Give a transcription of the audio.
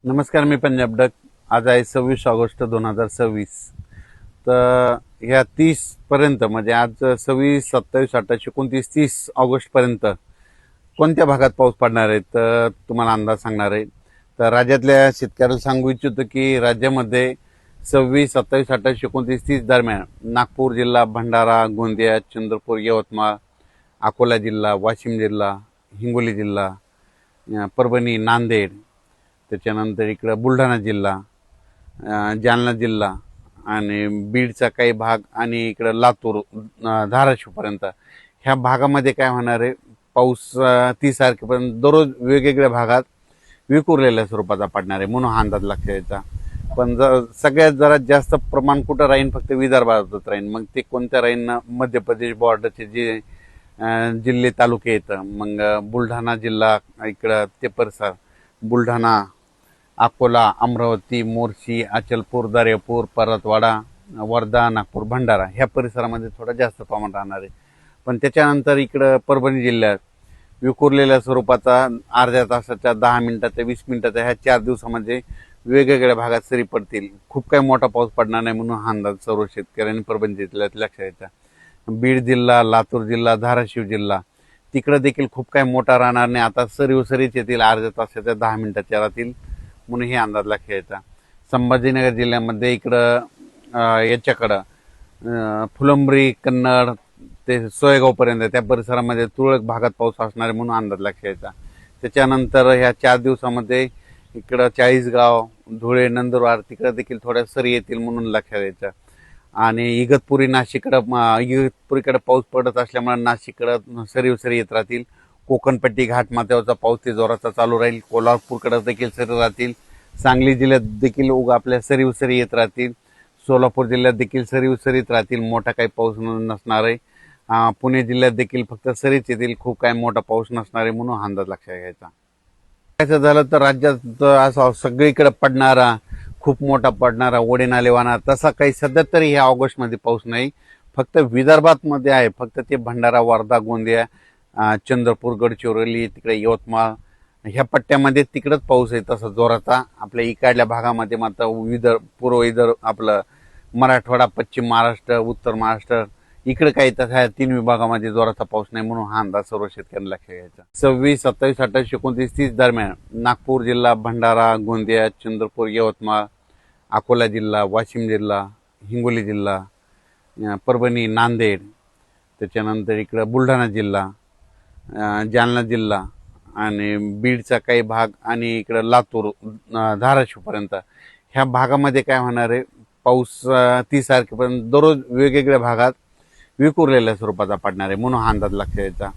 नमस्कार, मी पंजाब डक. आज आहे 26 ऑगस्ट 2026. तर ह्या 30 पर्यंत म्हणजे आज 26, 27, 28, 29, 30 ऑगस्टपर्यंत कोणत्या भागात पाऊस पडणार आहे तर तुम्हाला अंदाज सांगणार आहे. तर राज्यातल्या शेतकऱ्याला सांगू इच्छितो की राज्यामध्ये 26, 27, 28, 29, 30 दरम्यान नागपूर जिल्हा, भंडारा, गोंदिया, चंद्रपूर, यवतमाळ, अकोला जिल्हा, वाशिम जिल्हा, हिंगोली जिल्हा, परभणी, नांदेड, त्याच्यानंतर इकडं बुलढाणा जिल्हा, जालना जिल्हा आणि बीडचा काही भाग आणि इकडं लातूर, धाराशिवपर्यंत ह्या भागामध्ये काय होणार आहे, पाऊस 30 तारखेपर्यंत दररोज वेगवेगळ्या भागात विखुरलेल्या स्वरूपाचा पडणार आहे म्हणून हा अंदाज लक्षात यायचा. पण सगळ्यात जरा जास्त प्रमाण कुठं राहीन, फक्त विदर्भातच राहीन. मग ते कोणत्या राहीन ना, मध्य प्रदेश बॉर्डरचे जे जिल्हे तालुके येतं, मग बुलढाणा जिल्हा इकडं ते परिसर, बुलढाणा, अकोला, अमरावती, मोर्शी, अचलपूर, दर्यापूर, परतवाडा, वर्धा, नागपूर, भंडारा ह्या परिसरामध्ये थोडा जास्त प्रमाण राहणार आहे. पण त्याच्यानंतर इकडं परभणी जिल्ह्यात विखुरलेल्या स्वरूपाचा अर्ध्या तासाच्या, 10 मिनिटाच्या, 20 मिनिटाच्या ह्या 4 दिवसामध्ये वेगवेगळ्या भागात सरी पडतील. खूप काही मोठा पाऊस पडणार नाही म्हणून हा अंदाज सर्व शेतकऱ्यांनी परभणी जिल्ह्यात लक्षात घ्यायचा. बीड जिल्हा, लातूर जिल्हा, धाराशिव जिल्हा तिकडं देखील खूप काही मोठा राहणार नाही. आता सरीच येतील, अर्ध्या तासाच्या, 10 मिनिटाच्या राहतील म्हणून हे अंदाज लक्षात घ्यायचा. संभाजीनगर जिल्ह्यामध्ये इकडं याच्याकडं फुलंब्री, कन्नड ते सोयगावपर्यंत त्या परिसरामध्ये तुरळक भागात पाऊस असणार आहे म्हणून अंदाज लक्षात घ्यायचा. त्याच्यानंतर ह्या 4 दिवसामध्ये इकडं चाळीसगाव, धुळे, नंदुरबार तिकडं देखील थोड्या सरी येतील म्हणून लक्षात घ्यायचं. आणि इगतपुरीकडे पाऊस पडत असल्यामुळे नाशिककडं सरी येत राहतील. कोकणपट्टी, घाटमाथ्यावरचा पाऊस ते जोराचा चालू राहील. कोल्हापूरकडे देखील सरी राहतील. सांगली जिल्ह्यात देखील आपल्या सरी येत राहतील. सोलापूर जिल्ह्यात देखील सरीत राहतील. मोठा काही पाऊस नसणार आहे. पुणे जिल्ह्यात देखील फक्त सरीच येतील. खूप काही मोठा पाऊस नसणार आहे म्हणून अंदाज लक्षात घ्यायचा. काय झालं तर राज्यात असा सगळीकडे पडणारा, खूप मोठा पडणारा, ओढे नाले वाहणार तसा काही सध्या तरी ह्या ऑगस्टमध्ये पाऊस नाही. फक्त विदर्भात मध्ये आहे. फक्त ते भंडारा, वर्धा, गोंदिया, चंद्रपूर, गडचिरोली, तिकडे यवतमाळ ह्या पट्ट्यामध्ये तिकडंच पाऊस आहे तसा जोराचा. आपल्या इकडल्या भागामध्ये मात्र पूर्व विदर्भ, आपलं मराठवाडा, पश्चिम महाराष्ट्र, उत्तर महाराष्ट्र इकडे काही तसा 3 विभागामध्ये जोराचा पाऊस नाही म्हणून हा अंदाज सर्व शेतकऱ्यांना लक्षात घ्यायचा. 26, 27, 28, 29, 30 दरम्यान नागपूर जिल्हा, भंडारा, गोंदिया, चंद्रपूर, यवतमाळ, अकोला जिल्हा, वाशिम जिल्हा, हिंगोली जिल्हा, परभणी, नांदेड, त्याच्यानंतर इकडं बुलढाणा जिल्हा, जालना जिल्हा आणि बीडचा काही भाग आणि इकडं लातूर, धाराशिवपर्यंत ह्या भागामध्ये काय होणार आहे, पाऊस 30 तारखेपर्यंत दररोज वेगवेगळ्या भागात विखुरलेल्या स्वरूपाचा पडणार आहे म्हणून हा अंदाज लक्षात यायचा.